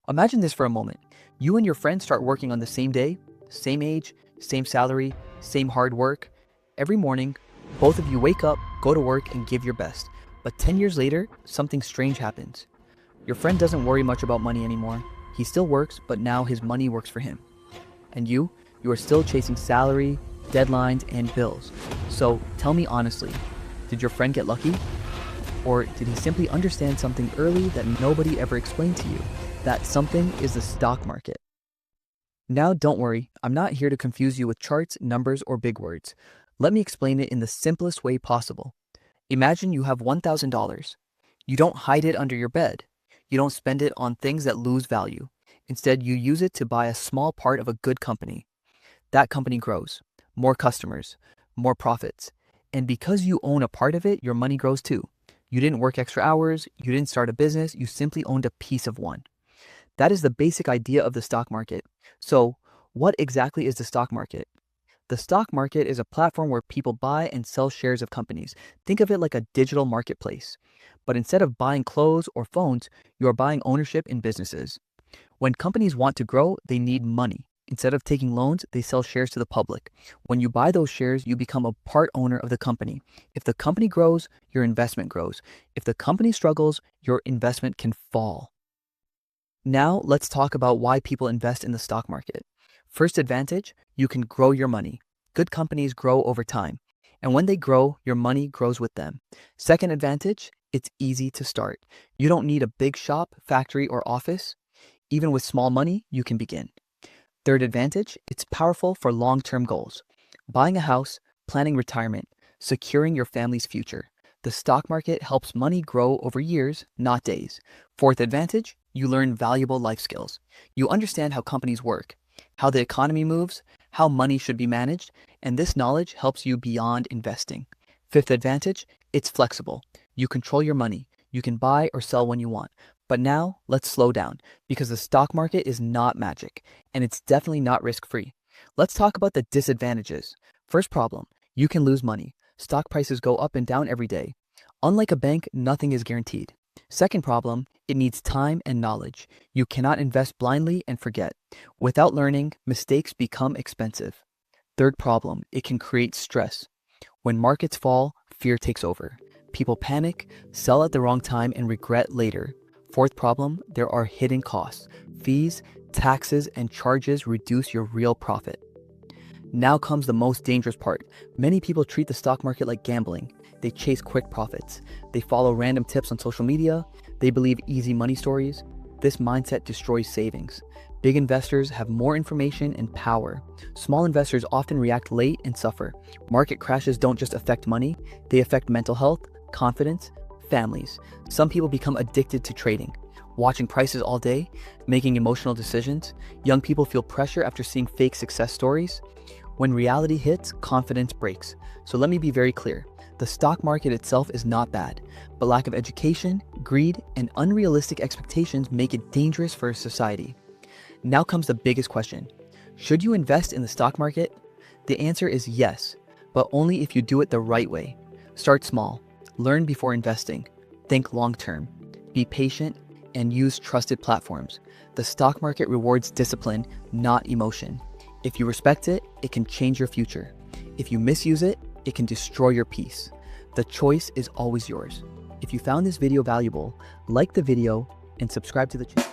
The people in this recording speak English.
Imagine this for a moment. You and your friend start working on the same day, same age, same salary, same hard work. Every morning, both of you wake up, go to work, and give your best. But 10 years later, something strange happens. Your friend doesn't worry much about money anymore. He still works, but now his money works for him. And you are still chasing salary, deadlines, and bills. So tell me honestly, did your friend get lucky? Or did he simply understand something early that nobody ever explained to you? That something is the stock market. Now don't worry, I'm not here to confuse you with charts, numbers, or big words. Let me explain it in the simplest way possible. Imagine you have $1,000. You don't hide it under your bed. You don't spend it on things that lose value. Instead, you use it to buy a small part of a good company. That company grows, more customers, more profits. And because you own a part of it, your money grows too. You didn't work extra hours, you didn't start a business, you simply owned a piece of one. That is the basic idea of the stock market. So, what exactly is the stock market? The stock market is a platform where people buy and sell shares of companies. Think of it like a digital marketplace. But instead of buying clothes or phones, you are buying ownership in businesses. When companies want to grow, they need money. Instead of taking loans, they sell shares to the public. When you buy those shares, you become a part owner of the company. If the company grows, your investment grows. If the company struggles, your investment can fall. Now, let's talk about why people invest in the stock market. First advantage, you can grow your money. Good companies grow over time. And when they grow, your money grows with them. Second advantage, it's easy to start. You don't need a big shop, factory, or office. Even with small money, you can begin. Third advantage, it's powerful for long-term goals. Buying a house, planning retirement, securing your family's future. The stock market helps money grow over years, not days. Fourth advantage, you learn valuable life skills. You understand how companies work, how the economy moves, how money should be managed, and this knowledge helps you beyond investing. Fifth advantage, it's flexible. You control your money. You can buy or sell when you want. But now, let's slow down, because the stock market is not magic, and it's definitely not risk-free. Let's talk about the disadvantages. First problem, you can lose money. Stock prices go up and down every day. Unlike a bank, nothing is guaranteed. Second problem, it needs time and knowledge. You cannot invest blindly and forget. Without learning, mistakes become expensive. Third problem, it can create stress. When markets fall, fear takes over. People panic, sell at the wrong time, and regret later. Fourth problem, there are hidden costs. Fees, taxes, and charges reduce your real profit. Now comes the most dangerous part. Many people treat the stock market like gambling. They chase quick profits. They follow random tips on social media. They believe easy money stories. This mindset destroys savings. Big investors have more information and power. Small investors often react late and suffer. Market crashes don't just affect money, they affect mental health, confidence, families. Some people become addicted to trading, watching prices all day, making emotional decisions. Young people feel pressure after seeing fake success stories. When reality hits, confidence breaks. So let me be very clear. The stock market itself is not bad, but lack of education, greed, and unrealistic expectations make it dangerous for society. Now comes the biggest question. Should you invest in the stock market? The answer is yes, but only if you do it the right way. Start small. Learn before investing. Think long-term. Be patient and use trusted platforms. The stock market rewards discipline, not emotion. If you respect it, it can change your future. If you misuse it, it can destroy your peace. The choice is always yours. If you found this video valuable, like the video and subscribe to the channel.